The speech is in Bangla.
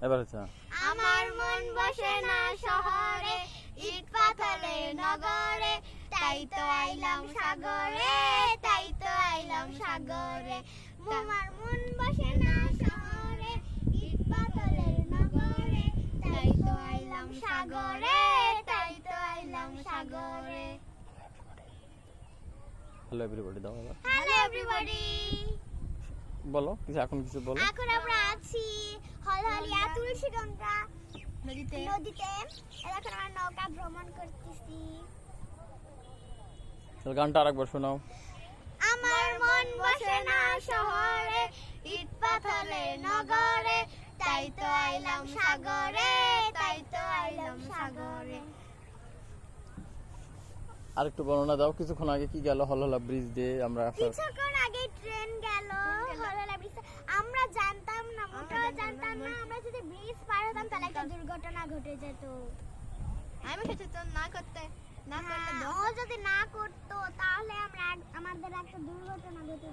এবার হচ্ছে আমার মন বসে না শহরে, ইট পাথরের নগরে, তাই তো আইলাম সাগরে, তাই তো আইলাম সাগরে। আমার মন বসে না শহরে, ইট পাথরের নগরে, তাই তো আইলাম সাগরে, তাই তো আইলাম সাগরে। হ্যালো এভরিবডি দাও এবার হ্যালো এভরিবডি, বলো কিছু, এখন কিছু বলো। এখন আমরা আছি হলহলিয়া তুলসীগঙ্গা নদীতে। এখন আমরা নৌকা ভ্রমণ করতেছি। তাহলে গানটা আরেকবার শোনাও। আমার মন বসে না শহরে, ইট পাথরের নগরে, তাই তো আইলাম সাগরে, তাই তো আইলাম সাগরে। আরেকটু বর্ণনা দাও, কিছুক্ষণ আগে কি গেল হলহলা ব্রিজ দিয়ে আমরা আসার। কিছুক্ষণ আগে ট্রেন গেল হলহলা ব্রিজ। আমরা জানতাম না, মোটেও জানতাম না, আমরা যদি ব্রিজ পার হতাম তাহলে একটা দুর্ঘটনা ঘটে যেত। আমি সচেতন না করতে না করলে ও যদি না করতো তাহলে আমাদের একটা দুর্ঘটনা ঘটে যেত।